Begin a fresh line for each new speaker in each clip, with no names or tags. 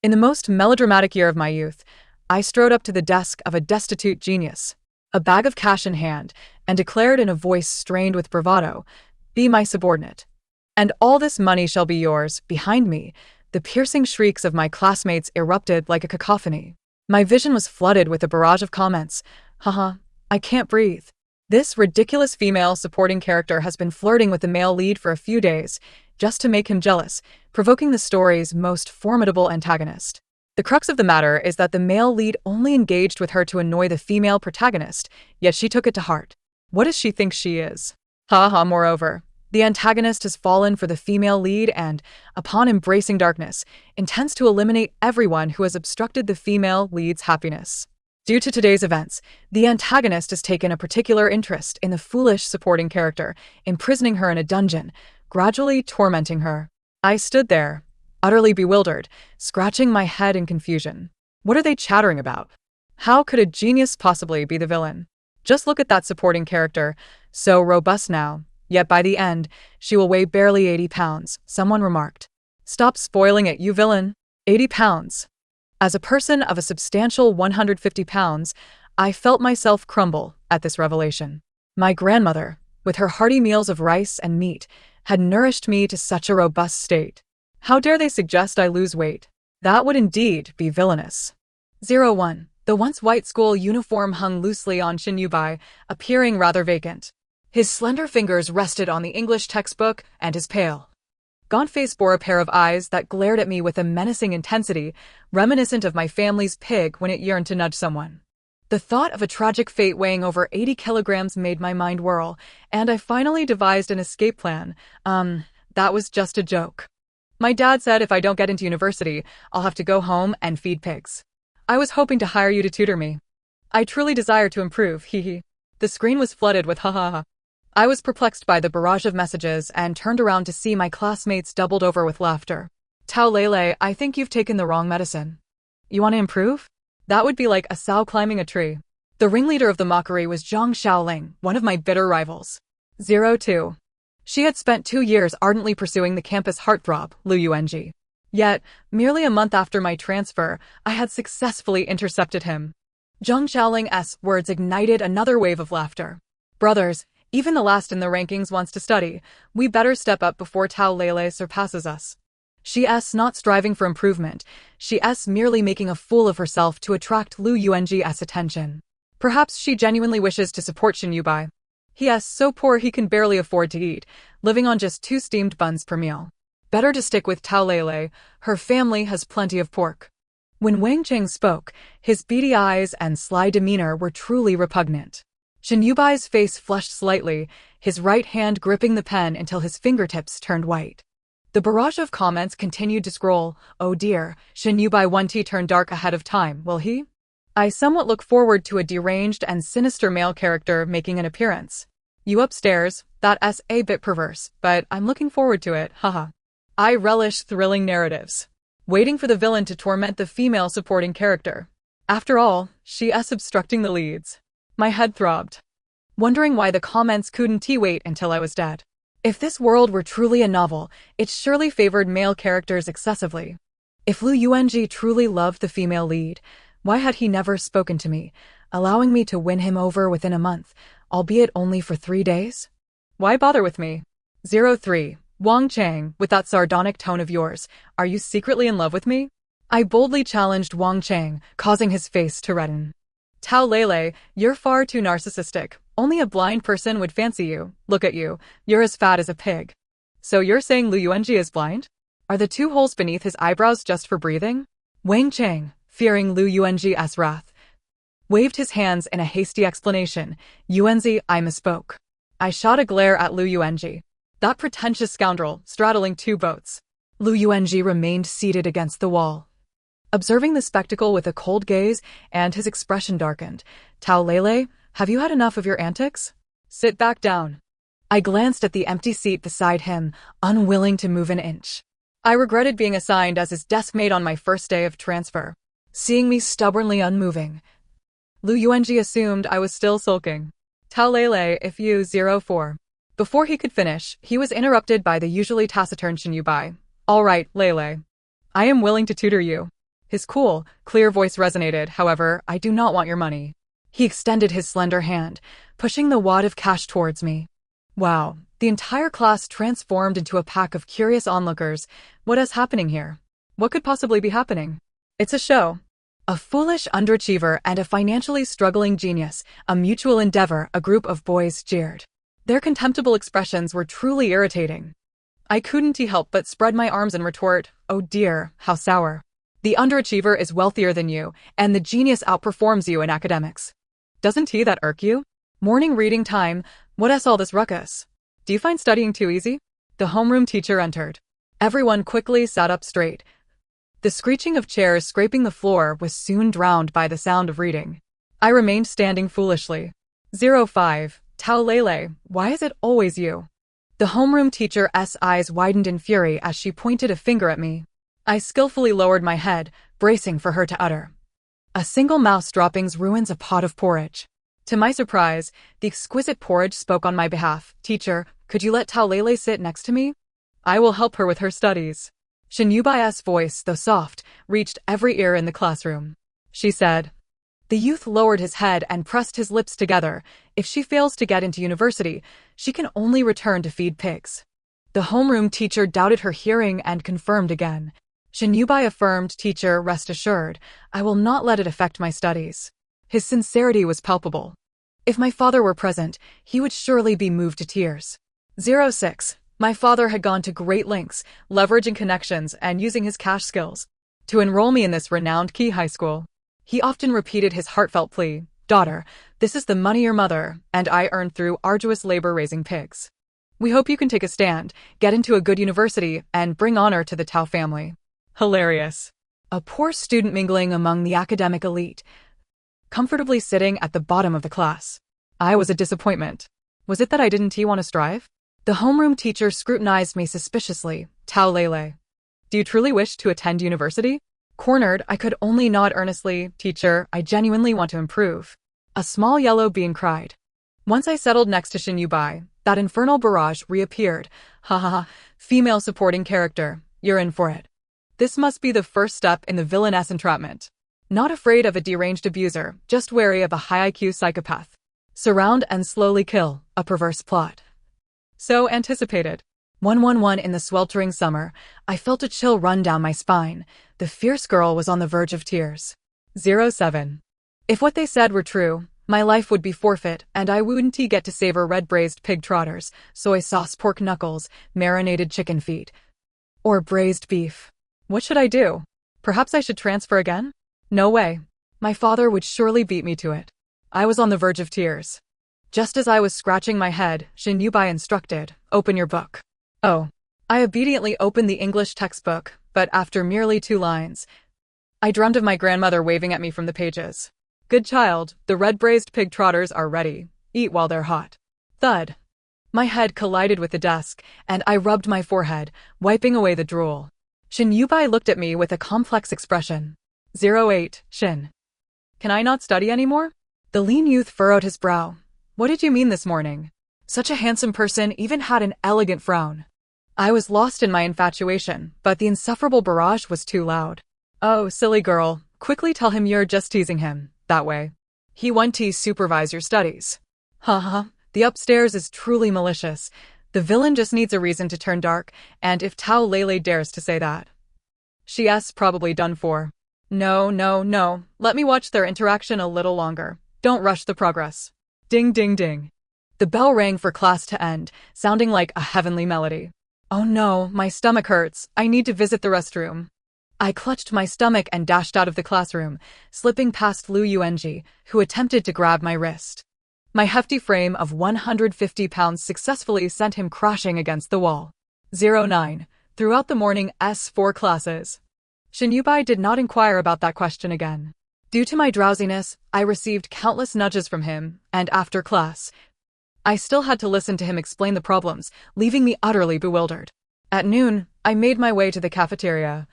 In the most melodramatic year of my youth, I strode up to the desk of a destitute genius, a bag of cash in hand, and declared in a voice strained with bravado, "Be my subordinate. And all this money shall be yours." Behind me, the piercing shrieks of my classmates erupted like a cacophony. My vision was flooded with a barrage of comments. Haha, I can't breathe. This ridiculous female supporting character has been flirting with the male lead for a few days, just to make him jealous, provoking the story's most formidable antagonist. The crux of the matter is that the male lead only engaged with her to annoy the female protagonist, yet she took it to heart. What does she think she is? Haha, moreover, the antagonist has fallen for the female lead and, upon embracing darkness, intends to eliminate everyone who has obstructed the female lead's happiness. Due to today's events, the antagonist has taken a particular interest in the foolish supporting character, imprisoning her in a dungeon, gradually tormenting her. I stood there, utterly bewildered, scratching my head in confusion. What are they chattering about? How could a genius possibly be the villain? Just look at that supporting character, so robust now, yet by the end, she will weigh barely 80 pounds, someone remarked. Stop spoiling it, you villain. 80 pounds. As a person of a substantial 150 pounds, I felt myself crumble at this revelation. My grandmother, with her hearty meals of rice and meat, had nourished me to such a robust state. How dare they suggest I lose weight? That would indeed be villainous. 01. The once white school uniform hung loosely on Shinyubai, appearing rather vacant. His slender fingers rested on the English textbook, and his pale, gaunt face bore a pair of eyes that glared at me with a menacing intensity, reminiscent of my family's pig when it yearned to nudge someone. The thought of a tragic fate weighing over 80 kilograms made my mind whirl, and I finally devised an escape plan. That was just a joke. My dad said if I don't get into university, I'll have to go home and feed pigs. I was hoping to hire you to tutor me. I truly desire to improve, hee. The screen was flooded with ha ha ha. I was perplexed by the barrage of messages and turned around to see my classmates doubled over with laughter. Tao Lele, I think you've taken the wrong medicine. You want to improve? That would be like a sow climbing a tree. The ringleader of the mockery was Zhang Xiaoling, one of my bitter rivals. 02. She had spent 2 years ardently pursuing the campus heartthrob, Lu Yuanji. Yet, merely a month after my transfer, I had successfully intercepted him. Zhang Xiaoling's words ignited another wave of laughter. Brothers, even the last in the rankings wants to study. We better step up before Tao Lele surpasses us. She's not striving for improvement. She's merely making a fool of herself to attract Lu Yuanji's attention. Perhaps she genuinely wishes to support Shinyubai. He's so poor he can barely afford to eat, living on just 2 steamed buns per meal. Better to stick with Tao Lele. Her family has plenty of pork. When Wang Cheng spoke, his beady eyes and sly demeanor were truly repugnant. Shinyubai's face flushed slightly, his right hand gripping the pen until his fingertips turned white. The barrage of comments continued to scroll. Oh dear, Shinyubai 1T turned dark ahead of time, will he? I somewhat look forward to a deranged and sinister male character making an appearance. You upstairs, that's a bit perverse, but I'm looking forward to it, haha. I relish thrilling narratives. Waiting for the villain to torment the female supporting character. After all, she's obstructing the leads. My head throbbed, wondering why the comments couldn't wait until I was dead. If this world were truly a novel, it surely favored male characters excessively. If Lu Yuanji truly loved the female lead, why had he never spoken to me, allowing me to win him over within a month, albeit only for 3 days? Why bother with me? 03. Wang Cheng, with that sardonic tone of yours, are you secretly in love with me? I boldly challenged Wang Cheng, causing his face to redden. Tao Lele, you're far too narcissistic. Only a blind person would fancy you. Look at you. You're as fat as a pig. So you're saying Lu Yuanji is blind? Are the 2 holes beneath his eyebrows just for breathing? Wang Cheng, fearing Lu Yuanji's wrath, waved his hands in a hasty explanation. Yuanzi, I misspoke. I shot a glare at Lu Yuanji, that pretentious scoundrel straddling 2 boats. Lu Yuanji remained seated against the wall, observing the spectacle with a cold gaze, and his expression darkened. Tao Lele, have you had enough of your antics? Sit back down. I glanced at the empty seat beside him, unwilling to move an inch. I regretted being assigned as his deskmate on my first day of transfer. Seeing me stubbornly unmoving, Lu Yuanji assumed I was still sulking. Tao Lele, if you 04. Before he could finish, he was interrupted by the usually taciturn Shinyubai. All right, Lele. I am willing to tutor you. His cool, clear voice resonated. However, I do not want your money. He extended his slender hand, pushing the wad of cash towards me. Wow, the entire class transformed into a pack of curious onlookers. What is happening here? What could possibly be happening? It's a show. A foolish underachiever and a financially struggling genius, a mutual endeavor, a group of boys jeered. Their contemptible expressions were truly irritating. I couldn't help but spread my arms and retort, oh dear, how sour. The underachiever is wealthier than you, and the genius outperforms you in academics. Doesn't that irk you? Morning reading time, what is all this ruckus? Do you find studying too easy? The homeroom teacher entered. Everyone quickly sat up straight. The screeching of chairs scraping the floor was soon drowned by the sound of reading. I remained standing foolishly. 05, Tao Lele, why is it always you? The homeroom teacher's eyes widened in fury as she pointed a finger at me. I skillfully lowered my head, bracing for her to utter. A single mouse droppings ruins a pot of porridge. To my surprise, the exquisite porridge spoke on my behalf. Teacher, could you let Tao Lele sit next to me? I will help her with her studies. Shinyubai's voice, though soft, reached every ear in the classroom. She said. The youth lowered his head and pressed his lips together. If she fails to get into university, she can only return to feed pigs. The homeroom teacher doubted her hearing and confirmed again. Shinyubai affirmed, Teacher, rest assured, I will not let it affect my studies. His sincerity was palpable. If my father were present, he would surely be moved to tears. 06. My father had gone to great lengths, leveraging connections and using his cash skills, to enroll me in this renowned key high school. He often repeated his heartfelt plea, Daughter, this is the money your mother and I earned through arduous labor raising pigs. We hope you can take a stand, get into a good university, and bring honor to the Tao family. Hilarious. A poor student mingling among the academic elite, comfortably sitting at the bottom of the class. I was a disappointment. Was it that I didn't want to strive? The homeroom teacher scrutinized me suspiciously. Tao Lele. Do you truly wish to attend university? Cornered, I could only nod earnestly. Teacher, I genuinely want to improve. A small yellow bean cried. Once I settled next to Shinyubai, that infernal barrage reappeared. Ha ha ha, female supporting character, you're in for it. This must be the first step in the villainess entrapment. Not afraid of a deranged abuser, just wary of a high IQ psychopath. Surround and slowly kill, a perverse plot. So anticipated. 111 in the sweltering summer, I felt a chill run down my spine. The fierce girl was on the verge of tears. 07. If what they said were true, my life would be forfeit, and I wouldn't get to savor red braised pig trotters, soy sauce pork knuckles, marinated chicken feet, or braised beef. What should I do? Perhaps I should transfer again? No way. My father would surely beat me to it. I was on the verge of tears. Just as I was scratching my head, Shinyubai instructed, Open your book. Oh. I obediently opened the English textbook, but after merely 2 lines, I dreamt of my grandmother waving at me from the pages. Good child, the red braised pig trotters are ready. Eat while they're hot. Thud. My head collided with the desk, and I rubbed my forehead, wiping away the drool. Shinyubai looked at me with a complex expression. 08, Shin. Can I not study anymore? The lean youth furrowed his brow. What did you mean this morning? Such a handsome person even had an elegant frown. I was lost in my infatuation, but the insufferable barrage was too loud. Oh, silly girl, quickly tell him you're just teasing him, that way. He won't supervise your studies. Haha, the upstairs is truly malicious. The villain just needs a reason to turn dark, and if Tao Lele dares to say that, she's probably done for. No, let me watch their interaction a little longer. Don't rush the progress. Ding ding ding. The bell rang for class to end, sounding like a heavenly melody. Oh no, my stomach hurts. I need to visit the restroom. I clutched my stomach and dashed out of the classroom, slipping past Lu Yuenji, who attempted to grab my wrist. My hefty frame of 150 pounds successfully sent him crashing against the wall. 09. Throughout the morning S4 classes. Shinyubai did not inquire about that question again. Due to my drowsiness, I received countless nudges from him, and after class, I still had to listen to him explain the problems, leaving me utterly bewildered. At noon, I made my way to the cafeteria,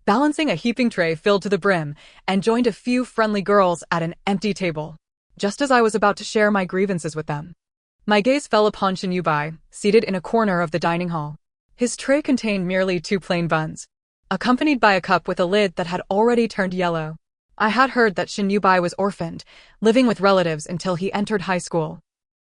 balancing a heaping tray filled to the brim, and joined a few friendly girls at an empty table. Just as I was about to share my grievances with them, my gaze fell upon Shinyubai, seated in a corner of the dining hall. His tray contained merely 2 plain buns. accompanied by a cup with a lid that had already turned yellow. I had heard that Shin Yubai was orphaned, living with relatives until he entered high school.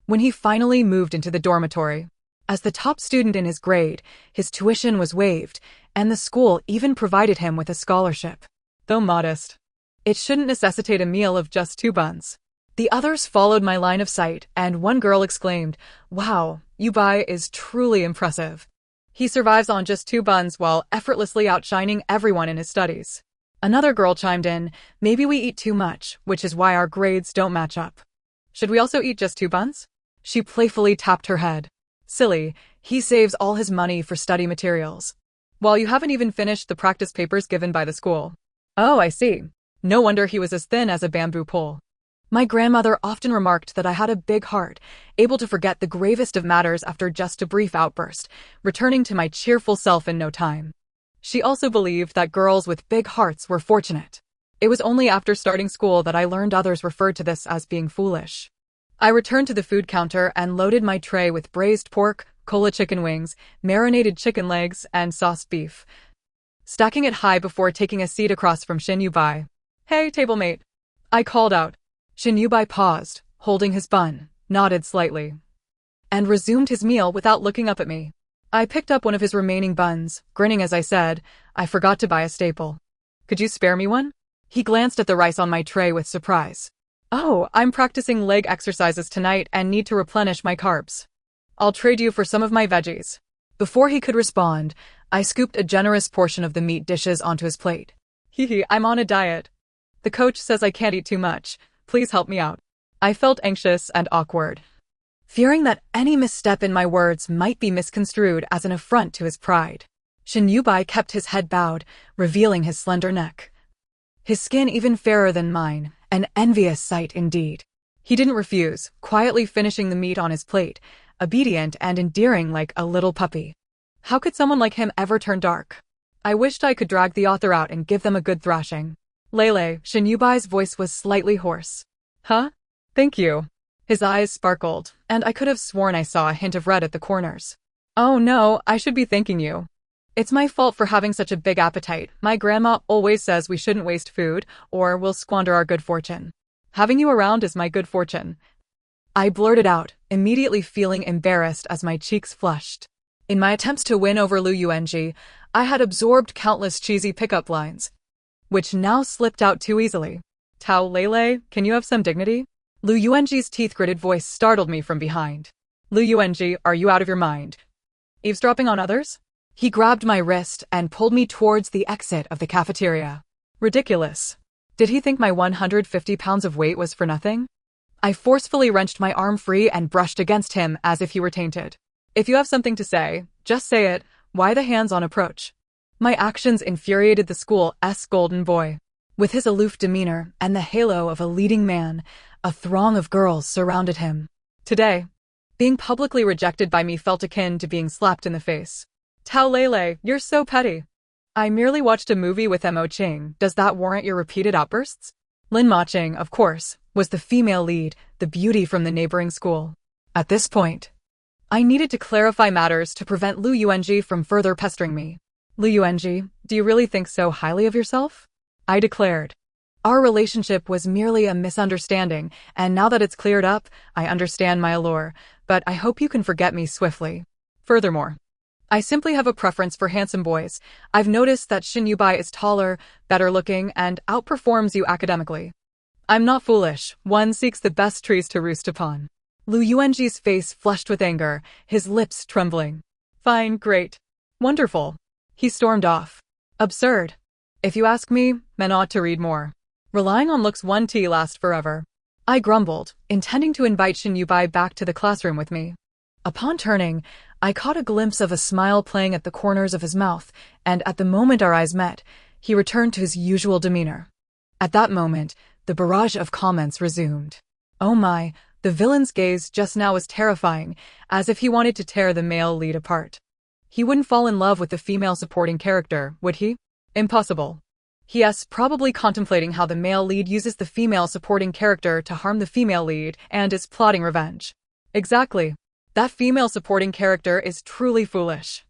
When he finally moved into the dormitory, as the top student in his grade, his tuition was waived, and the school even provided him with a scholarship. Though modest, it shouldn't necessitate a meal of just 2 buns. The others followed my line of sight, and one girl exclaimed, "Wow, Yubai is truly impressive. He survives on just 2 buns while effortlessly outshining everyone in his studies." Another girl chimed in, "Maybe we eat too much, which is why our grades don't match up. Should we also eat just 2 buns?" She playfully tapped her head. "Silly, he saves all his money for study materials. While you haven't even finished the practice papers given by the school." "Oh, I see. No wonder he was as thin as a bamboo pole." My grandmother often remarked that I had a big heart, able to forget the gravest of matters after just a brief outburst, returning to my cheerful self in no time. She also believed that girls with big hearts were fortunate. It was only after starting school that I learned others referred to this as being foolish. I returned to the food counter and loaded my tray with braised pork, cola chicken wings, marinated chicken legs, and sauced beef, stacking it high before taking a seat across from Shin Yubai. "Hey, tablemate," I called out. Shin Yubai paused, holding his bun, nodded slightly, and resumed his meal without looking up at me. I picked up one of his remaining buns, grinning as I said, "I forgot to buy a staple. Could you spare me one?" He glanced at the rice on my tray with surprise. "Oh, I'm practicing leg exercises tonight and need to replenish my carbs. I'll trade you for some of my veggies." Before he could respond, I scooped a generous portion of the meat dishes onto his plate. "Hee, I'm on a diet. The coach says I can't eat too much. Please help me out." I felt anxious and awkward, fearing that any misstep in my words might be misconstrued as an affront to his pride. Shin Yubai kept his head bowed, revealing his slender neck, his skin even fairer than mine, an envious sight indeed. He didn't refuse, quietly finishing the meat on his plate, obedient and endearing like a little puppy. How could someone like him ever turn dark? I wished I could drag the author out and give them a good thrashing. "Lele," Shin Yubai's voice was slightly hoarse. "Huh? Thank you." His eyes sparkled, and I could have sworn I saw a hint of red at the corners. "Oh no, I should be thanking you. It's my fault for having such a big appetite. My grandma always says we shouldn't waste food, or we'll squander our good fortune. Having you around is my good fortune." I blurted out, immediately feeling embarrassed as my cheeks flushed. In my attempts to win over Lu Yuanji, I had absorbed countless cheesy pickup lines, which now slipped out too easily. "Tao Lele, can you have some dignity?" Lu Yuanji's teeth-gritted voice startled me from behind. "Lu Yuanji, are you out of your mind? Eavesdropping on others?" He grabbed my wrist and pulled me towards the exit of the cafeteria. Ridiculous. Did he think my 150 pounds of weight was for nothing? I forcefully wrenched my arm free and brushed against him as if he were tainted. "If you have something to say, just say it. Why the hands-on approach?" My actions infuriated the school's golden boy. With his aloof demeanor and the halo of a leading man, a throng of girls surrounded him. Today, being publicly rejected by me felt akin to being slapped in the face. "Tao Lele, you're so petty. I merely watched a movie with Mo Ching. Does that warrant your repeated outbursts?" Lin Ma Ching, of course, was the female lead, the beauty from the neighboring school. At this point, I needed to clarify matters to prevent Lu Yuanji from further pestering me. "Lu Yuanji, do you really think so highly of yourself?" I declared. "Our relationship was merely a misunderstanding, and now that it's cleared up, I understand my allure, but I hope you can forget me swiftly. Furthermore, I simply have a preference for handsome boys. I've noticed that Shin Yubai is taller, better looking, and outperforms you academically. I'm not foolish. One seeks the best trees to roost upon." Lu Yuanji's face flushed with anger, his lips trembling. "Fine, great. Wonderful." He stormed off. "Absurd. If you ask me, men ought to read more. Relying on looks won't last forever." I grumbled, intending to invite Shin Yubai back to the classroom with me. Upon turning, I caught a glimpse of a smile playing at the corners of his mouth, and at the moment our eyes met, he returned to his usual demeanor. At that moment, the barrage of comments resumed. Oh my, the villain's gaze just now was terrifying, as if he wanted to tear the male lead apart. He wouldn't fall in love with the female supporting character, would he? Impossible. Yes, probably contemplating how the male lead uses the female supporting character to harm the female lead and is plotting revenge. Exactly. That female supporting character is truly foolish.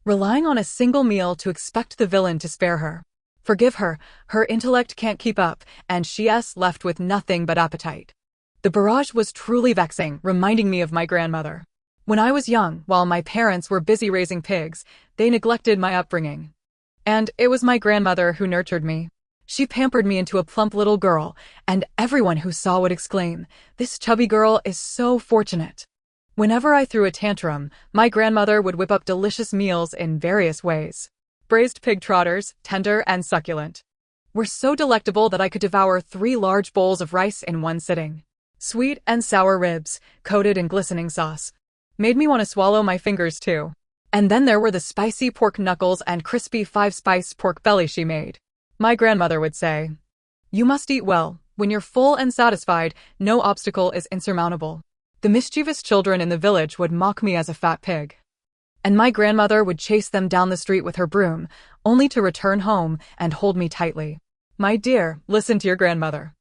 relying on a single meal to expect the villain to spare her. Forgive her, her intellect can't keep up, and she's left with nothing but appetite. The barrage was truly vexing, reminding me of my grandmother. When I was young, while my parents were busy raising pigs, they neglected my upbringing. And it was my grandmother who nurtured me. She pampered me into a plump little girl, and everyone who saw would exclaim, "This chubby girl is so fortunate." Whenever I threw a tantrum, my grandmother would whip up delicious meals in various ways. Braised pig trotters, tender and succulent, were so delectable that I could devour 3 large bowls of rice in one sitting. Sweet and sour ribs, coated in glistening sauce, made me want to swallow my fingers too. And then there were the spicy pork knuckles and crispy 5-spice pork belly she made. My grandmother would say, "You must eat well. When you're full and satisfied, no obstacle is insurmountable." The mischievous children in the village would mock me as a fat pig, and my grandmother would chase them down the street with her broom, only to return home and hold me tightly. "My dear, listen to your grandmother.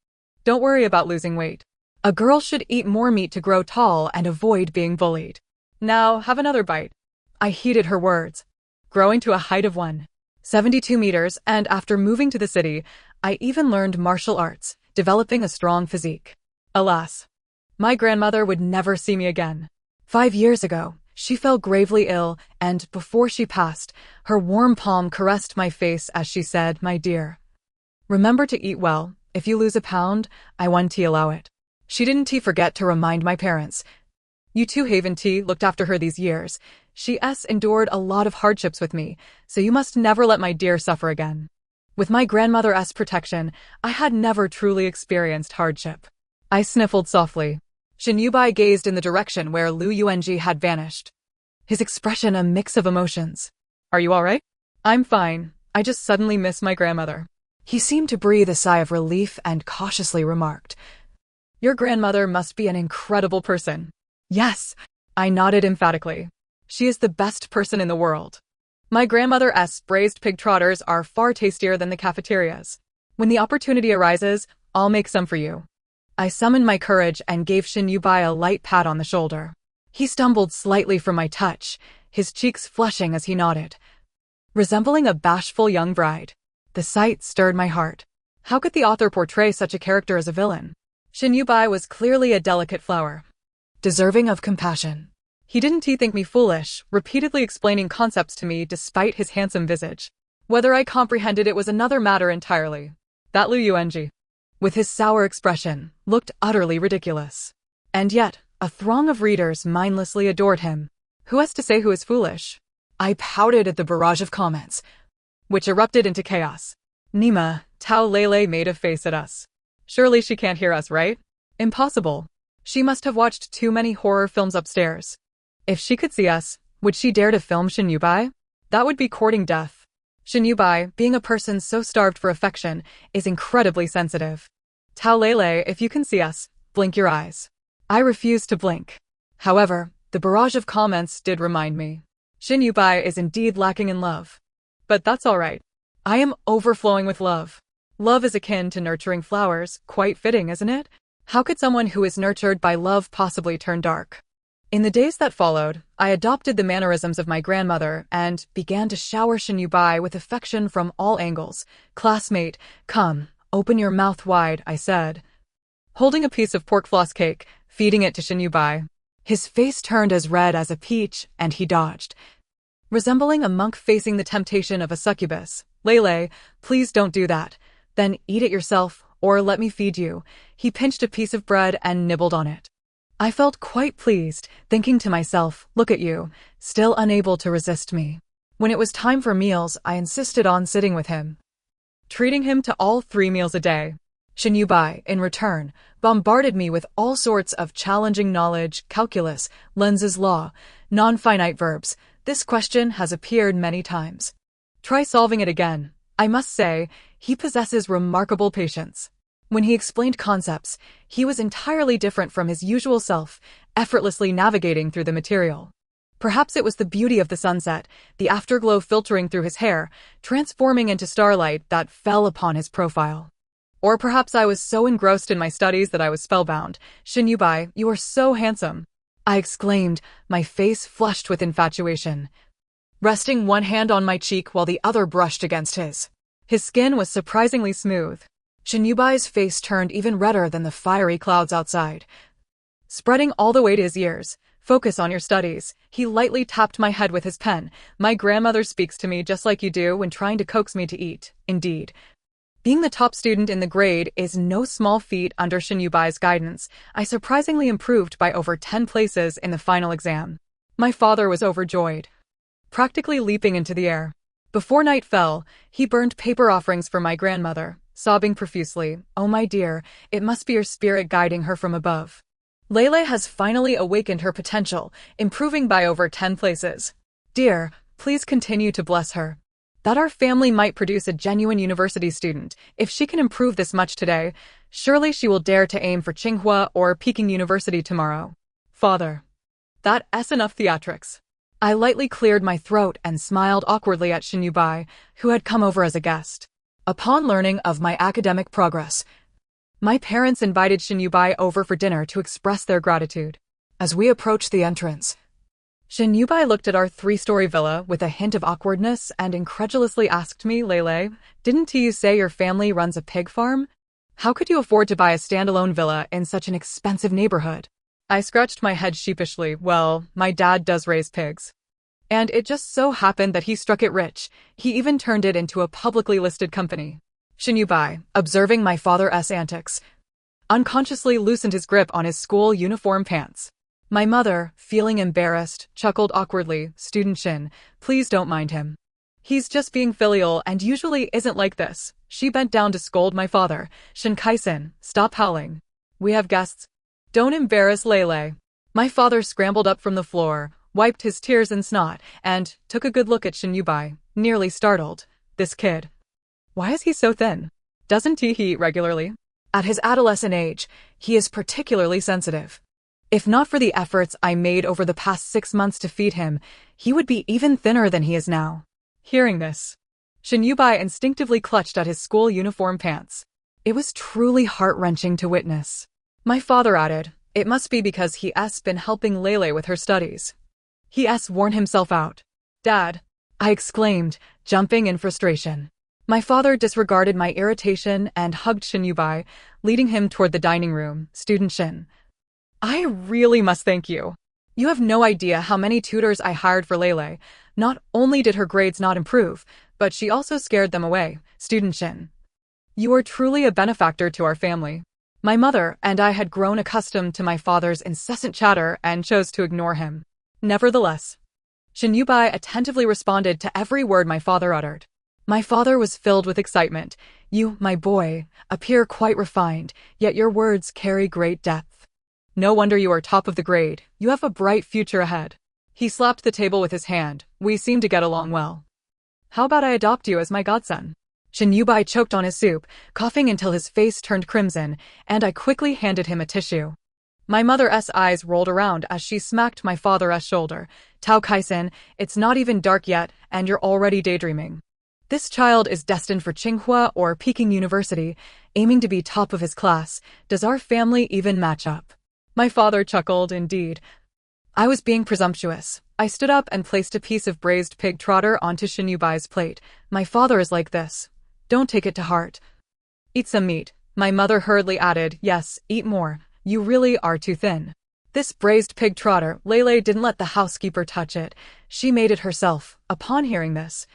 Don't worry about losing weight. A girl should eat more meat to grow tall and avoid being bullied. Now, have another bite." I heeded her words, growing to a height of 172 meters, and after moving to the city, I even learned martial arts, developing a strong physique. Alas, my grandmother would never see me again. 5 years ago, she fell gravely ill, and before she passed, her warm palm caressed my face as she said, "My dear, remember to eat well. If you lose a pound, I want to allow it." She didn't forget to remind my parents. "You too, Haven T looked after her these years. She's endured a lot of hardships with me, so you must never let my dear suffer again." With my grandmother's protection, I had never truly experienced hardship. I sniffled softly. Shin Yubai gazed in the direction where Lu Yuanji had vanished, his expression a mix of emotions. "Are you all right?" "I'm fine. I just suddenly miss my grandmother." He seemed to breathe a sigh of relief and cautiously remarked, "Your grandmother must be an incredible person." "Yes," I nodded emphatically. "She is the best person in the world." My grandmother's braised pig trotters are far tastier than the cafeteria's. When the opportunity arises, I'll make some for you. I summoned my courage and gave Shin Yubai a light pat on the shoulder. He stumbled slightly from my touch, his cheeks flushing as he nodded, resembling a bashful young bride. The sight stirred my heart. How could the author portray such a character as a villain? Shin Yubai was clearly a delicate flower, deserving of compassion. He didn't think me foolish, repeatedly explaining concepts to me despite his handsome visage. Whether I comprehended it was another matter entirely. That Lu Yuanji, with his sour expression, looked utterly ridiculous. And yet, a throng of readers mindlessly adored him. Who has to say who is foolish? I pouted at the barrage of comments, which erupted into chaos. "Nima," Tao Lele made a face at us. "Surely she can't hear us, right? Impossible. She must have watched too many horror films upstairs. If she could see us, would she dare to film Shin Yubai? That would be courting death." Shin Yubai, being a person so starved for affection, is incredibly sensitive. "Tao Lele, if you can see us, blink your eyes." I refused to blink. However, the barrage of comments did remind me. Shin Yubai is indeed lacking in love. But that's all right. I am overflowing with love. Love is akin to nurturing flowers, quite fitting, isn't it? How could someone who is nurtured by love possibly turn dark? In the days that followed, I adopted the mannerisms of my grandmother and began to shower Shin Yubai with affection from all angles. "Classmate, come, open your mouth wide," I said, holding a piece of pork floss cake, feeding it to Shin Yubai. His face turned as red as a peach, and he dodged, resembling a monk facing the temptation of a succubus. "Lele, please don't do that. Then eat it yourself, or let me feed you." He pinched a piece of bread and nibbled on it. I felt quite pleased, thinking to myself, look at you, still unable to resist me. When it was time for meals, I insisted on sitting with him, treating him to all 3 meals a day. Shin Yubai, in return, bombarded me with all sorts of challenging knowledge, calculus, Lenz's law, non-finite verbs. "This question has appeared many times. Try solving it again." I must say, he possesses remarkable patience. When he explained concepts, he was entirely different from his usual self, effortlessly navigating through the material. Perhaps it was the beauty of the sunset, the afterglow filtering through his hair, transforming into starlight that fell upon his profile. Or perhaps I was so engrossed in my studies that I was spellbound. "Shin Yubai, you are so handsome," I exclaimed, my face flushed with infatuation. resting one hand on my cheek while the other brushed against his. His skin was surprisingly smooth. Shinyubai's face turned even redder than the fiery clouds outside. Spreading all the way to his ears, "Focus on your studies." He lightly tapped my head with his pen. "My grandmother speaks to me just like you do when trying to coax me to eat." Indeed. Being the top student in the grade is no small feat under Shinyubai's guidance. I surprisingly improved by over 10 places in the final exam. My father was overjoyed, practically leaping into the air. Before night fell, he burned paper offerings for my grandmother, sobbing profusely, "Oh my dear, it must be your spirit guiding her from above. Lele has finally awakened her potential, improving by over 10 places. Dear, please continue to bless her. That our family might produce a genuine university student. If she can improve this much today, surely she will dare to aim for Tsinghua or Peking University tomorrow." Father. That's enough theatrics. I lightly cleared my throat and smiled awkwardly at Shinyubai, who had come over as a guest. Upon learning of my academic progress, my parents invited Shinyubai over for dinner to express their gratitude. As we approached the entrance, Shinyubai looked at our 3-story villa with a hint of awkwardness and incredulously asked me, "Lele, didn't you say your family runs a pig farm? How could you afford to buy a standalone villa in such an expensive neighborhood?" I scratched my head sheepishly. "Well, my dad does raise pigs. And it just so happened that he struck it rich. He even turned it into a publicly listed company." Shinyubai, observing my father's antics, unconsciously loosened his grip on his school uniform pants. My mother, feeling embarrassed, chuckled awkwardly. "Student Shin, please don't mind him. He's just being filial and usually isn't like this." She bent down to scold my father. "Shin Kaisen, stop howling. We have guests. Don't embarrass Lele." My father scrambled up from the floor, wiped his tears and snot, and took a good look at Shinyubai, nearly startled. "This kid. Why is he so thin? Doesn't he eat regularly?" At his adolescent age, he is particularly sensitive. If not for the efforts I made over the past 6 months to feed him, he would be even thinner than he is now. Hearing this, Shinyubai instinctively clutched at his school uniform pants. It was truly heart-wrenching to witness. My father added, "It must be because he's been helping Lele with her studies. He's worn himself out." "Dad," I exclaimed, jumping in frustration. My father disregarded my irritation and hugged Shinyubai, leading him toward the dining room. "Student Shin, I really must thank you. You have no idea how many tutors I hired for Lele. Not only did her grades not improve, but she also scared them away. Student Shin, you are truly a benefactor to our family." My mother and I had grown accustomed to my father's incessant chatter and chose to ignore him. Nevertheless, Shinyubai attentively responded to every word my father uttered. My father was filled with excitement. "You, my boy, appear quite refined, yet your words carry great depth. No wonder you are top of the grade. You have a bright future ahead." He slapped the table with his hand. "We seem to get along well. How about I adopt you as my godson?" Shinyubai choked on his soup, coughing until his face turned crimson, and I quickly handed him a tissue. My mother's eyes rolled around as she smacked my father's shoulder. "Tao Kaisen, it's not even dark yet, and you're already daydreaming. This child is destined for Tsinghua or Peking University, aiming to be top of his class. Does our family even match up?" My father chuckled. Indeed, I was being presumptuous. I stood up and placed a piece of braised pig trotter onto Shinyubai's plate. "My father is like this. Don't take it to heart. Eat some meat." My mother hurriedly added, "Yes, eat more. You really are too thin." This braised pig trotter, Lele didn't let the housekeeper touch it. She made it herself. Upon hearing this,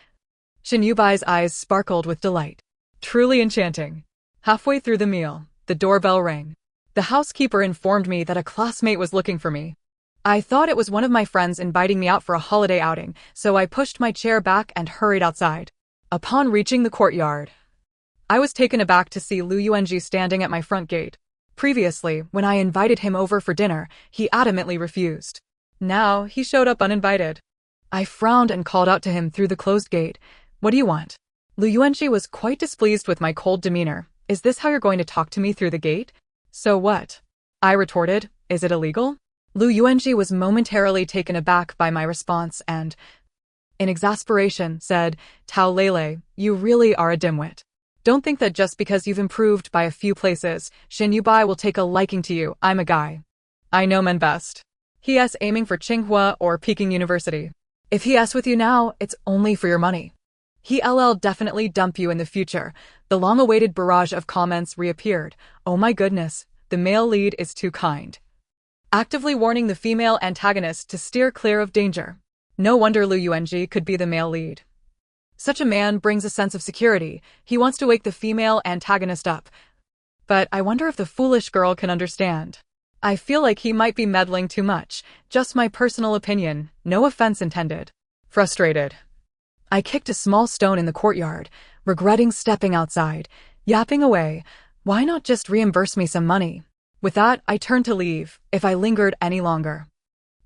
Shinyubai's eyes sparkled with delight. Truly enchanting. Halfway through the meal, the doorbell rang. The housekeeper informed me that a classmate was looking for me. I thought it was one of my friends inviting me out for a holiday outing, so I pushed my chair back and hurried outside. Upon reaching the courtyard, I was taken aback to see Lu Yuanji standing at my front gate. Previously, when I invited him over for dinner, he adamantly refused. Now, he showed up uninvited. I frowned and called out to him through the closed gate. "What do you want?" Lu Yuanji was quite displeased with my cold demeanor. "Is this how you're going to talk to me through the gate?" "So what?" I retorted. "Is it illegal?" Lu Yuanji was momentarily taken aback by my response and, in exasperation, said, "Tao Lele, you really are a dimwit. Don't think that just because you've improved by a few places, Shinyubai will take a liking to you. I'm a guy. I know men best. He is aiming for Tsinghua or Peking University. If he s with you now, it's only for your money. He'll definitely dump you in the future. The long-awaited barrage of comments reappeared. Oh my goodness, the male lead is too kind. Actively warning the female antagonist to steer clear of danger. No wonder Lu Yuanji could be the male lead. Such a man brings a sense of security. He wants to wake the female antagonist up. But I wonder if the foolish girl can understand. I feel like he might be meddling too much. Just my personal opinion, no offense intended. Frustrated, I kicked a small stone in the courtyard, regretting stepping outside, yapping away. Why not just reimburse me some money? With that, I turned to leave, if I lingered any longer.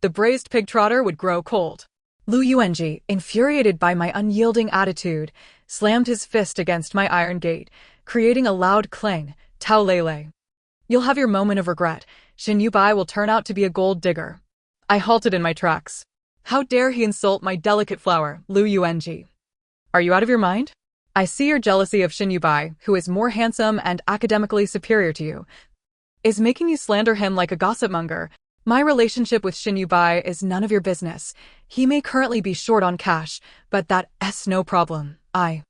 The braised pig trotter would grow cold. Lu Yuanji, infuriated by my unyielding attitude, slammed his fist against my iron gate, creating a loud clang. Tao Lele. You'll have your moment of regret. Xin Yubai will turn out to be a gold digger. I halted in my tracks. How dare he insult my delicate flower, Lu Yuanji? Are you out of your mind? I see your jealousy of Xin Yubai, who is more handsome and academically superior to you, is making you slander him like a gossip monger. My relationship with Xin Yubai is none of your business. He may currently be short on cash, but that's no problem. I,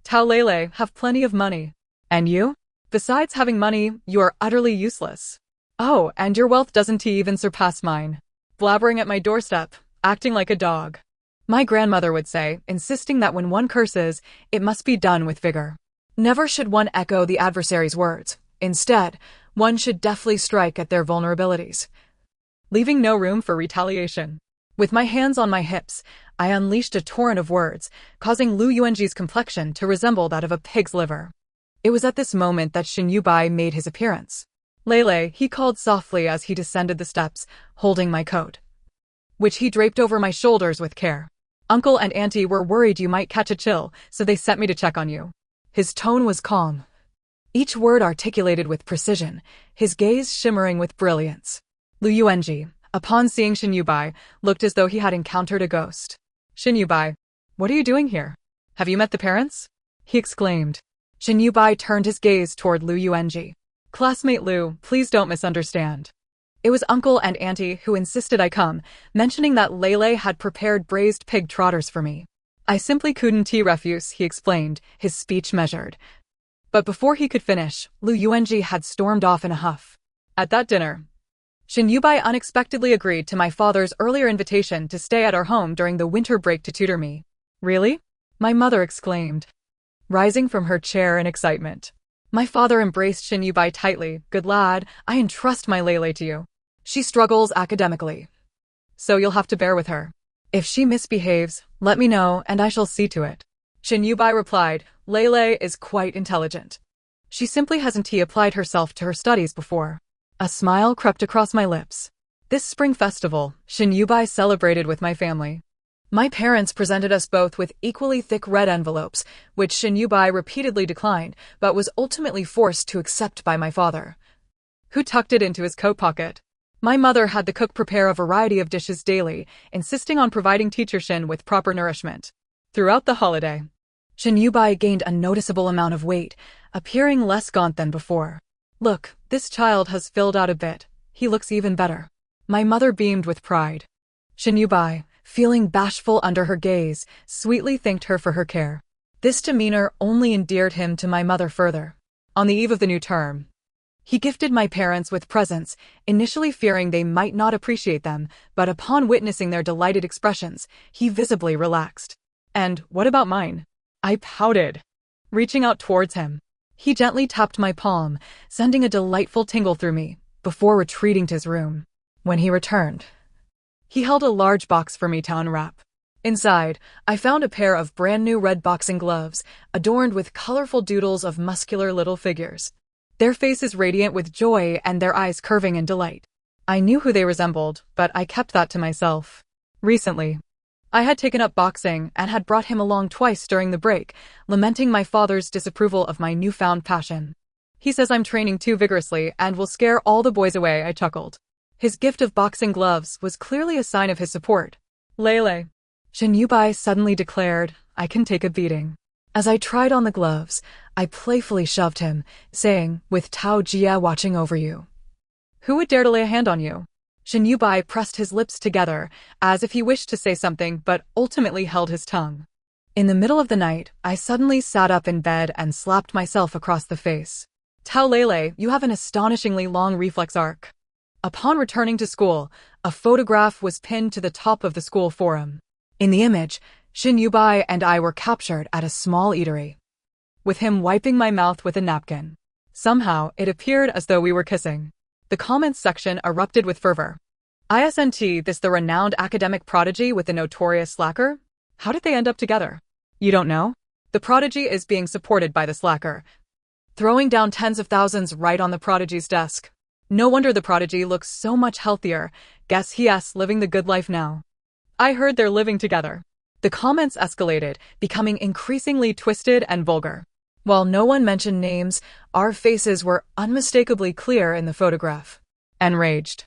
Tao Lele, have plenty of money. And you? Besides having money, you are utterly useless. Oh, and your wealth doesn't even surpass mine. Blabbering at my doorstep, acting like a dog. My grandmother would say, insisting that when one curses, it must be done with vigor. Never should one echo the adversary's words. Instead, one should deftly strike at their vulnerabilities, leaving no room for retaliation. With my hands on my hips, I unleashed a torrent of words, causing Lu Yuanji's complexion to resemble that of a pig's liver. It was at this moment that Xin Yubai made his appearance. Lele, he called softly as he descended the steps, holding my coat, which he draped over my shoulders with care. Uncle and Auntie were worried you might catch a chill, so they sent me to check on you. His tone was calm, each word articulated with precision, his gaze shimmering with brilliance. Lu Yuanji, upon seeing Xin Yubai, looked as though he had encountered a ghost. Xin Yubai, what are you doing here? Have you met the parents? He exclaimed. Xin Yubai turned his gaze toward Lu Yuanji. Classmate Lu, please don't misunderstand. It was Uncle and Auntie who insisted I come, mentioning that Lele had prepared braised pig trotters for me. I simply couldn't refuse, he explained, his speech measured. But before he could finish, Lu Yuanji had stormed off in a huff. At that dinner, Xin Yubai unexpectedly agreed to my father's earlier invitation to stay at our home during the winter break to tutor me. Really? My mother exclaimed, rising from her chair in excitement. My father embraced Xin Yubai tightly. Good lad, I entrust my Lele to you. She struggles academically, so you'll have to bear with her. If she misbehaves, let me know and I shall see to it. Xin Yubai replied, Lele is quite intelligent. She simply hasn't applied herself to her studies before. A smile crept across my lips. This spring festival, Xin Yubai celebrated with my family. My parents presented us both with equally thick red envelopes, which Xin Yubai repeatedly declined, but was ultimately forced to accept by my father, who tucked it into his coat pocket. My mother had the cook prepare a variety of dishes daily, insisting on providing teacher Xin with proper nourishment. Throughout the holiday, Xin Yubai gained a noticeable amount of weight, appearing less gaunt than before. Look, this child has filled out a bit. He looks even better. My mother beamed with pride. Xin Yubai, feeling bashful under her gaze, sweetly thanked her for her care. This demeanor only endeared him to my mother further. On the eve of the new term, he gifted my parents with presents, initially fearing they might not appreciate them, but upon witnessing their delighted expressions, he visibly relaxed. And what about mine? I pouted, reaching out towards him. He gently tapped my palm, sending a delightful tingle through me, before retreating to his room. When he returned, he held a large box for me to unwrap. Inside, I found a pair of brand new red boxing gloves, adorned with colorful doodles of muscular little figures, their faces radiant with joy and their eyes curving in delight. I knew who they resembled, but I kept that to myself. Recently, I had taken up boxing and had brought him along twice during the break, lamenting my father's disapproval of my newfound passion. He says I'm training too vigorously and will scare all the boys away, I chuckled. His gift of boxing gloves was clearly a sign of his support. Lele, Xin Yubai suddenly declared, I can take a beating. As I tried on the gloves, I playfully shoved him, saying, with Tao Jia watching over you, who would dare to lay a hand on you? Shin Yubai pressed his lips together, as if he wished to say something but ultimately held his tongue. In the middle of the night, I suddenly sat up in bed and slapped myself across the face. Tao Lele, you have an astonishingly long reflex arc. Upon returning to school, a photograph was pinned to the top of the school forum. In the image, Shin Yubai and I were captured at a small eatery, with him wiping my mouth with a napkin. Somehow, it appeared as though we were kissing. The comments section erupted with fervor. Isn't this the renowned academic prodigy with the notorious slacker? How did they end up together? You don't know? The prodigy is being supported by the slacker, throwing down tens of thousands right on the prodigy's desk. No wonder the prodigy looks so much healthier. Guess he's living the good life now. I heard they're living together. The comments escalated, becoming increasingly twisted and vulgar. While no one mentioned names, our faces were unmistakably clear in the photograph. Enraged,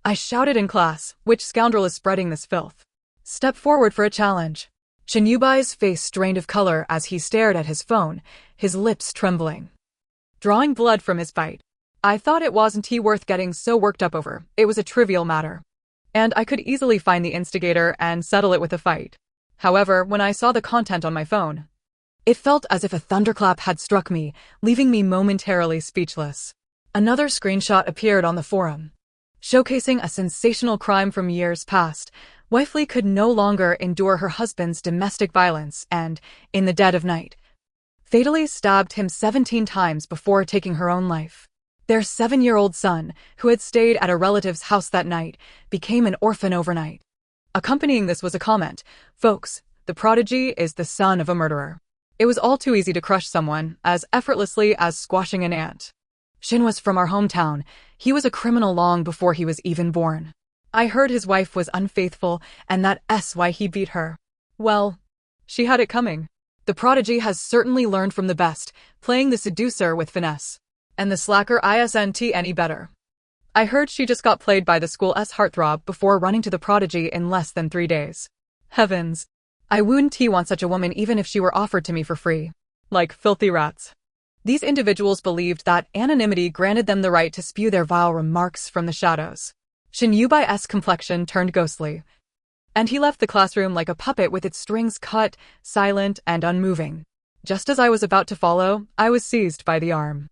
I shouted in class, "Which scoundrel is spreading this filth? Step forward for a challenge." Shin Yubai's face strained of color as he stared at his phone, his lips trembling, drawing blood from his bite. I thought it wasn't worth getting so worked up over. It was a trivial matter, and I could easily find the instigator and settle it with a fight. However, when I saw the content on my phone, it felt as if a thunderclap had struck me, leaving me momentarily speechless. Another screenshot appeared on the forum, showcasing a sensational crime from years past. Wifely could no longer endure her husband's domestic violence and, in the dead of night, fatally stabbed him 17 times before taking her own life. Their 7-year-old son, who had stayed at a relative's house that night, became an orphan overnight. Accompanying this was a comment, "Folks, the prodigy is the son of a murderer." It was all too easy to crush someone as effortlessly as squashing an ant. Shin was from our hometown. He was a criminal long before he was even born. I heard his wife was unfaithful, and that's why he beat her. Well, she had it coming. The prodigy has certainly learned from the best, playing the seducer with finesse. And the slacker isn't any better. I heard she just got played by the school's heartthrob before running to the prodigy in less than 3 days. Heavens. I wouldn't want such a woman even if she were offered to me for free. Like filthy rats. These individuals believed that anonymity granted them the right to spew their vile remarks from the shadows. Shin Yubai's complexion turned ghostly, and he left the classroom like a puppet with its strings cut, silent and unmoving. Just as I was about to follow, I was seized by the arm.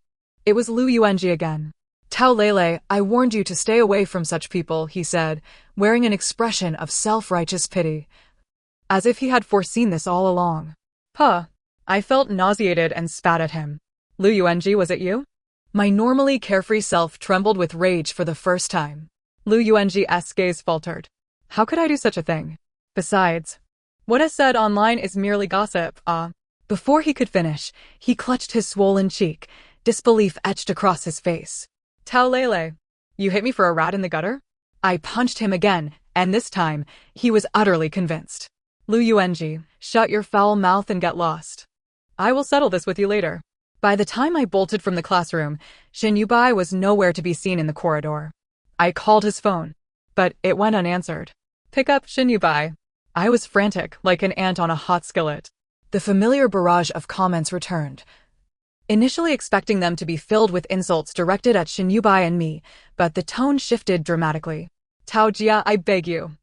It was Lu Yuanji again. "Tao Lele, I warned you to stay away from such people," he said, wearing an expression of self-righteous pity, as if he had foreseen this all along. Huh. I felt nauseated and spat at him. "Lu Yuanji, was it you?" My normally carefree self trembled with rage for the first time. Lu Yuanji's gaze faltered. How could I do such a thing? Besides, what is said online is merely gossip. Before he could finish, he clutched his swollen cheek, disbelief etched across his face. "Tao Lele, you hit me for a rat in the gutter?" I punched him again, and this time, he was utterly convinced. "Lu Yuanji, shut your foul mouth and get lost. I will settle this with you later." By the time I bolted from the classroom, Shin Yubai was nowhere to be seen in the corridor. I called his phone, but it went unanswered. "Pick up, Shin Yubai." I was frantic, like an ant on a hot skillet. The familiar barrage of comments returned, initially expecting them to be filled with insults directed at Shin Yubai and me, but the tone shifted dramatically. "Tao Jia, I beg you.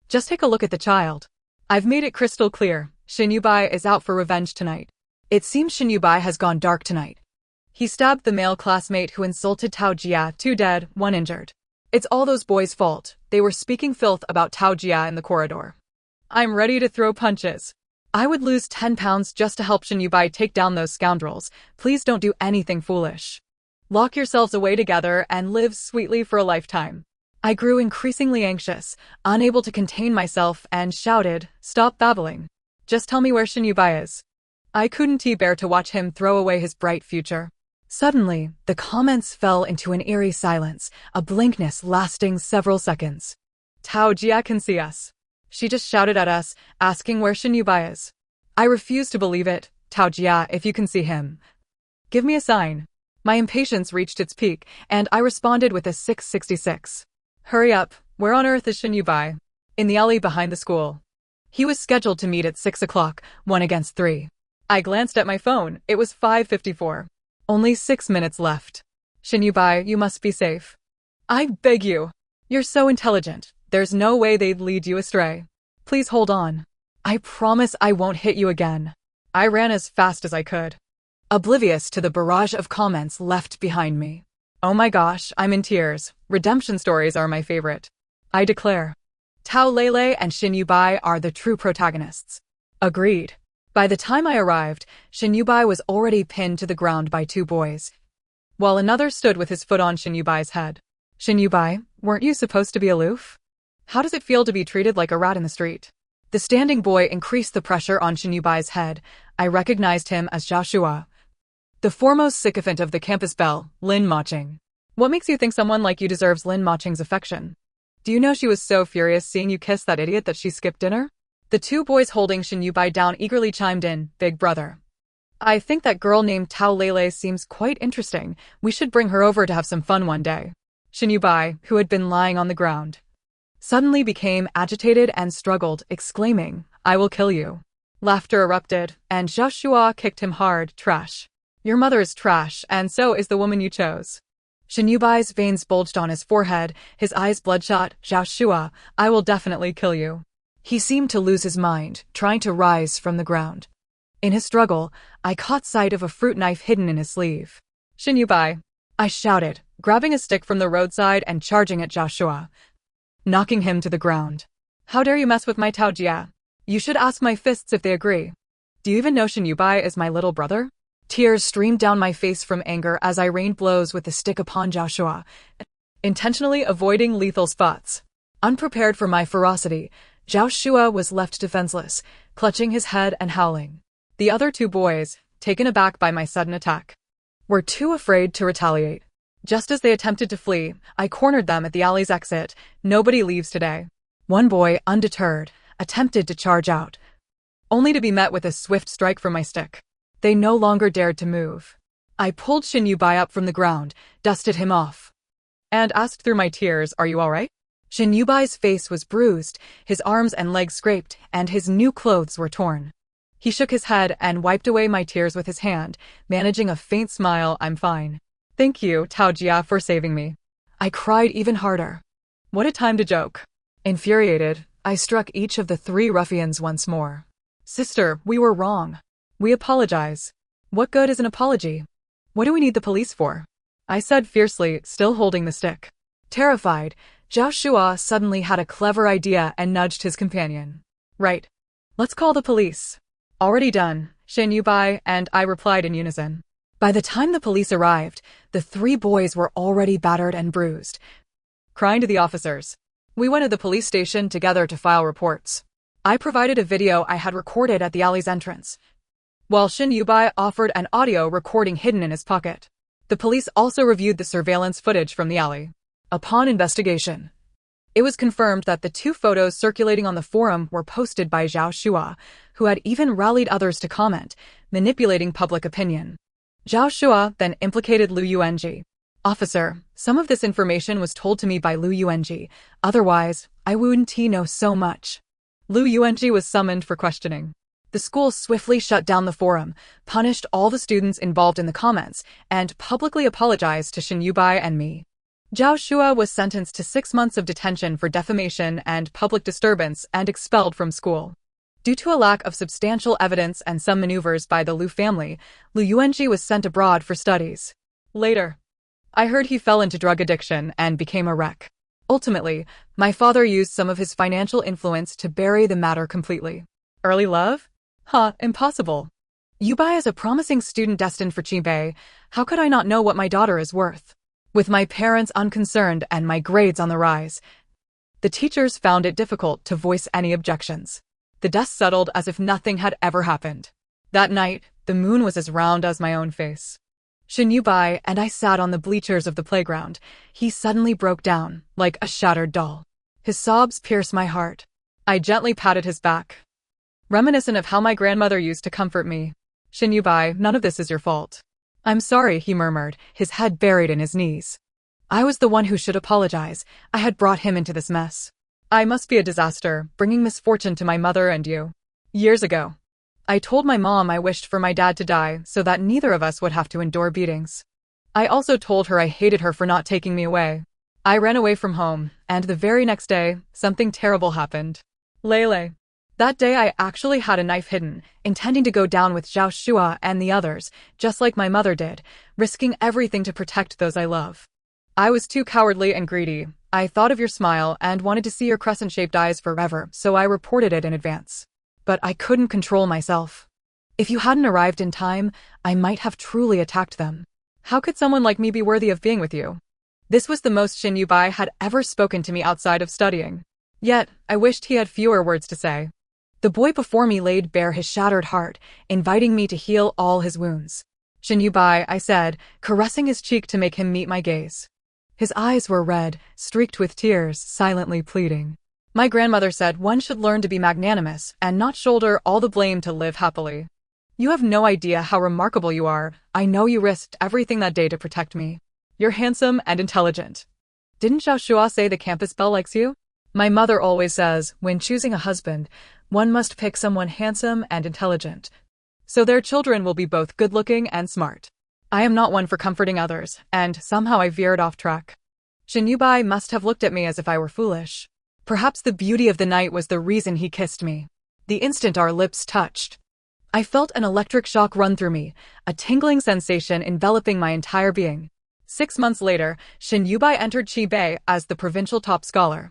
Just take a look at the child. I've made it crystal clear, Shin Yubai is out for revenge tonight. It seems Shin Yubai has gone dark tonight. He stabbed the male classmate who insulted Tao Jia, 2 dead, 1 injured. It's all those boys' fault. They were speaking filth about Tao Jia in the corridor. I'm ready to throw punches. I would lose 10 pounds just to help Shin Yubai take down those scoundrels. Please don't do anything foolish. Lock yourselves away together and live sweetly for a lifetime." I grew increasingly anxious, unable to contain myself, and shouted, "Stop babbling. Just tell me where Shin Yubai is." I couldn't bear to watch him throw away his bright future. Suddenly, the comments fell into an eerie silence, a blankness lasting several seconds. "Tao Jia can see us. She just shouted at us, asking where Shin Yubai is. I refuse to believe it. Tao Jia, if you can see him, give me a sign." My impatience reached its peak, and I responded with a 666. "Hurry up, where on earth is Shin Yubai?" "In the alley behind the school. He was scheduled to meet at 6 o'clock, 1 against 3. I glanced at my phone. It was 5:54. Only 6 minutes left. "Shin Yubai, you must be safe. I beg you." You're so intelligent. There's no way they'd lead you astray. Please hold on. I promise I won't hit you again. I ran as fast as I could, oblivious to the barrage of comments left behind me. Oh my gosh, I'm in tears. Redemption stories are my favorite. I declare. Tao Lele and Shin Yubai are the true protagonists. Agreed. By the time I arrived, Shin Yubai was already pinned to the ground by two boys, while another stood with his foot on Shin Yubai's head. Shin Yubai, weren't you supposed to be aloof? How does it feel to be treated like a rat in the street? The standing boy increased the pressure on Shin Yubai's head. I recognized him as Zhao Shua, the foremost sycophant of the campus belle, Lin Maching. What makes you think someone like you deserves Lin Maching's affection? Do you know she was so furious seeing you kiss that idiot that she skipped dinner? The two boys holding Shin Yubai down eagerly chimed in, Big brother. I think that girl named Tao Lele seems quite interesting. We should bring her over to have some fun one day. Shin Yubai, who had been lying on the ground, suddenly became agitated and struggled, exclaiming, I will kill you. Laughter erupted, and Zhao Shua kicked him hard. Trash. Your mother is trash, and so is the woman you chose. Shin Yubai's veins bulged on his forehead, his eyes bloodshot. Zhao Shua, I will definitely kill you. He seemed to lose his mind, trying to rise from the ground. In his struggle, I caught sight of a fruit knife hidden in his sleeve. Shin Yubai, I shouted, grabbing a stick from the roadside and charging at Zhao Shua, knocking him to the ground. How dare you mess with my Tao Jia? You should ask my fists if they agree. Do you even know Shin Yubai is my little brother? Tears streamed down my face from anger as I rained blows with the stick upon Zhao Shua, intentionally avoiding lethal spots. Unprepared for my ferocity, Zhao Shua was left defenseless, clutching his head and howling. The other two boys, taken aback by my sudden attack, were too afraid to retaliate. Just as they attempted to flee, I cornered them at the alley's exit. Nobody leaves today. One boy, undeterred, attempted to charge out, only to be met with a swift strike from my stick. They no longer dared to move. I pulled Shin Yubai up from the ground, dusted him off, and asked through my tears, are you all right? Shin Yubai's face was bruised, his arms and legs scraped, and his new clothes were torn. He shook his head and wiped away my tears with his hand, managing a faint smile. I'm fine. Thank you, Tao Jia, for saving me. I cried even harder. What a time to joke. Infuriated, I struck each of the three ruffians once more. Sister, we were wrong. We apologize. What good is an apology? What do we need the police for? I said fiercely, still holding the stick. Terrified, Zhao Shua suddenly had a clever idea and nudged his companion. Right. Let's call the police. Already done, Shin Yubai and I replied in unison. By the time the police arrived, the three boys were already battered and bruised, crying to the officers. We went to the police station together to file reports. I provided a video I had recorded at the alley's entrance, while Shin Yubai offered an audio recording hidden in his pocket. The police also reviewed the surveillance footage from the alley. Upon investigation, it was confirmed that the two photos circulating on the forum were posted by Zhao Shua, who had even rallied others to comment, manipulating public opinion. Zhao Shua then implicated Lu Yuanji. Officer, some of this information was told to me by Lu Yuanji, otherwise, I wouldn't know so much. Lu Yuanji was summoned for questioning. The school swiftly shut down the forum, punished all the students involved in the comments, and publicly apologized to Shin Yubai and me. Zhao Shua was sentenced to 6 months of detention for defamation and public disturbance and expelled from school. Due to a lack of substantial evidence and some maneuvers by the Lu family, Lu Yuanji was sent abroad for studies. Later, I heard he fell into drug addiction and became a wreck. Ultimately, my father used some of his financial influence to bury the matter completely. Early love? Impossible. Yubai is a promising student destined for Qibei. How could I not know what my daughter is worth? With my parents unconcerned and my grades on the rise, the teachers found it difficult to voice any objections. The dust settled as if nothing had ever happened. That night, the moon was as round as my own face. Shin Yubai and I sat on the bleachers of the playground. He suddenly broke down, like a shattered doll. His sobs pierced my heart. I gently patted his back, reminiscent of how my grandmother used to comfort me. Shin Yubai, none of this is your fault. I'm sorry, he murmured, his head buried in his knees. I was the one who should apologize. I had brought him into this mess. I must be a disaster, bringing misfortune to my mother and you. Years ago, I told my mom I wished for my dad to die so that neither of us would have to endure beatings. I also told her I hated her for not taking me away. I ran away from home, and the very next day, something terrible happened. Lele. That day I actually had a knife hidden, intending to go down with Zhao Shua and the others, just like my mother did, risking everything to protect those I love. I was too cowardly and greedy. I thought of your smile and wanted to see your crescent-shaped eyes forever, so I reported it in advance. But I couldn't control myself. If you hadn't arrived in time, I might have truly attacked them. How could someone like me be worthy of being with you? This was the most Shin Yubai had ever spoken to me outside of studying. Yet, I wished he had fewer words to say. The boy before me laid bare his shattered heart, inviting me to heal all his wounds. Shin Yubai, I said, caressing his cheek to make him meet my gaze. His eyes were red, streaked with tears, silently pleading. My grandmother said one should learn to be magnanimous and not shoulder all the blame to live happily. You have no idea how remarkable you are. I know you risked everything that day to protect me. You're handsome and intelligent. Didn't Zhao Shua say the campus belle likes you? My mother always says, when choosing a husband, one must pick someone handsome and intelligent. So their children will be both good-looking and smart. I am not one for comforting others, and somehow I veered off track. Shin Yubai must have looked at me as if I were foolish. Perhaps the beauty of the night was the reason he kissed me. The instant our lips touched, I felt an electric shock run through me, a tingling sensation enveloping my entire being. 6 months later, Shin Yubai entered Qibei as the provincial top scholar,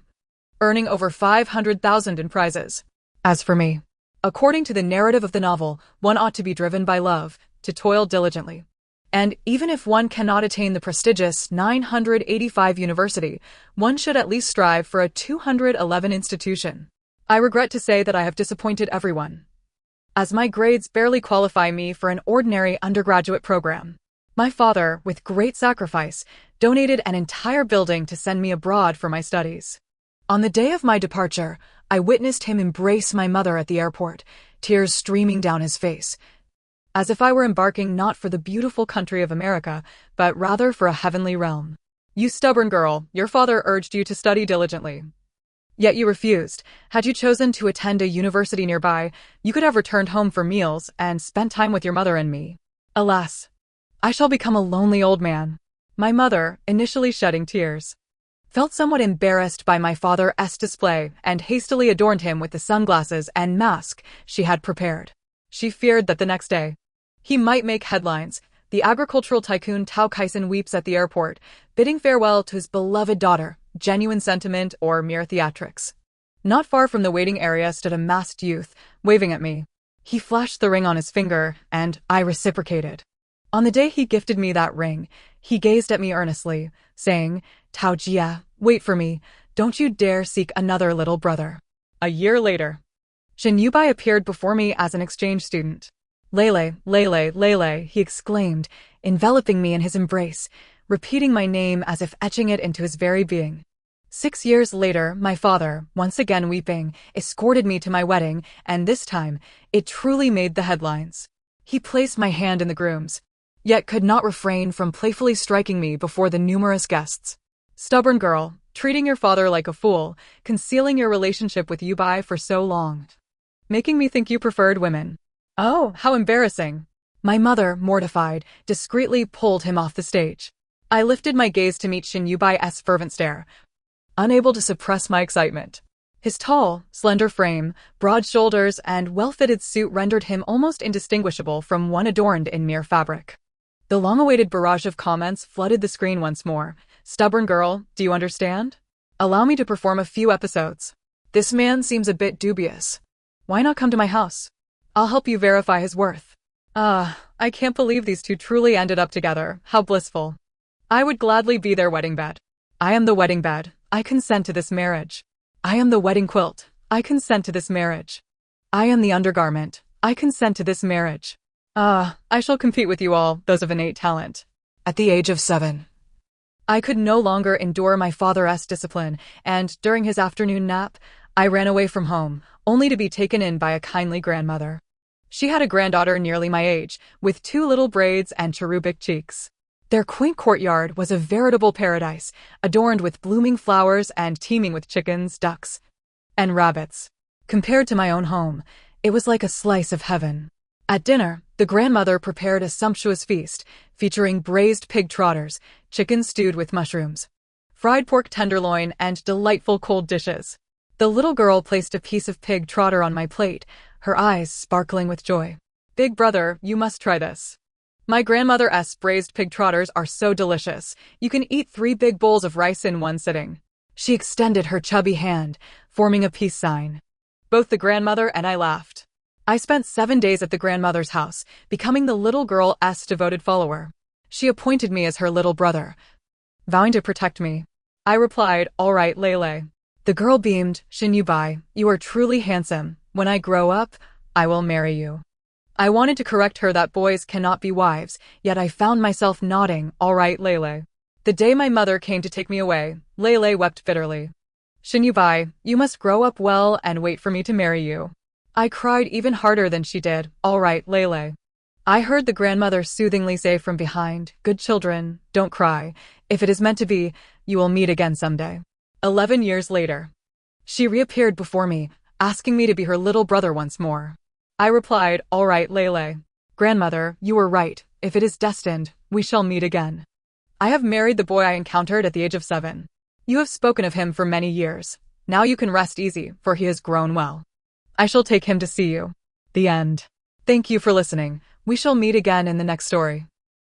earning over 500,000 in prizes. As for me, according to the narrative of the novel, one ought to be driven by love, to toil diligently. And even if one cannot attain the prestigious 985 university, one should at least strive for a 211 institution. I regret to say that I have disappointed everyone, as my grades barely qualify me for an ordinary undergraduate program. My father, with great sacrifice, donated an entire building to send me abroad for my studies. On the day of my departure, I witnessed him embrace my mother at the airport, tears streaming down his face, as if I were embarking not for the beautiful country of America, but rather for a heavenly realm. You stubborn girl, your father urged you to study diligently. Yet you refused. Had you chosen to attend a university nearby, you could have returned home for meals and spent time with your mother and me. Alas, I shall become a lonely old man. My mother, initially shedding tears, felt somewhat embarrassed by my father's display and hastily adorned him with the sunglasses and mask she had prepared. She feared that the next day, he might make headlines. The agricultural tycoon Tao Kaisen weeps at the airport, bidding farewell to his beloved daughter, genuine sentiment or mere theatrics. Not far from the waiting area stood a masked youth, waving at me. He flashed the ring on his finger, and I reciprocated. On the day he gifted me that ring, he gazed at me earnestly, saying, Tao Jia, wait for me, don't you dare seek another little brother. A year later, Shin Yubai appeared before me as an exchange student. Lele, Lele, Lele, he exclaimed, enveloping me in his embrace, repeating my name as if etching it into his very being. 6 years later, my father, once again weeping, escorted me to my wedding, and this time, it truly made the headlines. He placed my hand in the groom's, yet could not refrain from playfully striking me before the numerous guests. Stubborn girl, treating your father like a fool, concealing your relationship with Yubai for so long, making me think you preferred women. Oh, how embarrassing. My mother, mortified, discreetly pulled him off the stage. I lifted my gaze to meet Shin Yubai's fervent stare, unable to suppress my excitement. His tall, slender frame, broad shoulders, and well-fitted suit rendered him almost indistinguishable from one adorned in mere fabric. The long-awaited barrage of comments flooded the screen once more. Stubborn girl, do you understand? Allow me to perform a few episodes. This man seems a bit dubious. Why not come to my house? I'll help you verify his worth. I can't believe these two truly ended up together. How blissful. I would gladly be their wedding bed. I am the wedding bed. I consent to this marriage. I am the wedding quilt. I consent to this marriage. I am the undergarment. I consent to this marriage. I shall compete with you all, those of innate talent. At the age of 7, I could no longer endure my father's discipline, and during his afternoon nap, I ran away from home, only to be taken in by a kindly grandmother. She had a granddaughter nearly my age, with 2 little braids and cherubic cheeks. Their quaint courtyard was a veritable paradise, adorned with blooming flowers and teeming with chickens, ducks, and rabbits. Compared to my own home, it was like a slice of heaven. At dinner, the grandmother prepared a sumptuous feast, featuring braised pig trotters, chicken stewed with mushrooms, fried pork tenderloin, and delightful cold dishes. The little girl placed a piece of pig trotter on my plate, her eyes sparkling with joy. Big brother, you must try this. My grandmother's braised pig trotters are so delicious, you can eat 3 big bowls of rice in one sitting. She extended her chubby hand, forming a peace sign. Both the grandmother and I laughed. I spent 7 days at the grandmother's house, becoming the little girl's devoted follower. She appointed me as her little brother, vowing to protect me. I replied, "All right, Lele." The girl beamed, "Shinyubai, you are truly handsome. When I grow up, I will marry you." I wanted to correct her that boys cannot be wives, yet I found myself nodding, "All right, Lele." The day my mother came to take me away, Lele wept bitterly. "Shinyubai, you must grow up well and wait for me to marry you." I cried even harder than she did, "All right, Lele." I heard the grandmother soothingly say from behind, "Good children, don't cry. If it is meant to be, you will meet again someday." 11 years later, she reappeared before me, asking me to be her little brother once more. I replied, "All right, Lele. Grandmother, you were right. If it is destined, we shall meet again." I have married the boy I encountered at the age of 7. You have spoken of him for many years. Now you can rest easy, for he has grown well. I shall take him to see you. The end. Thank you for listening. We shall meet again in the next story.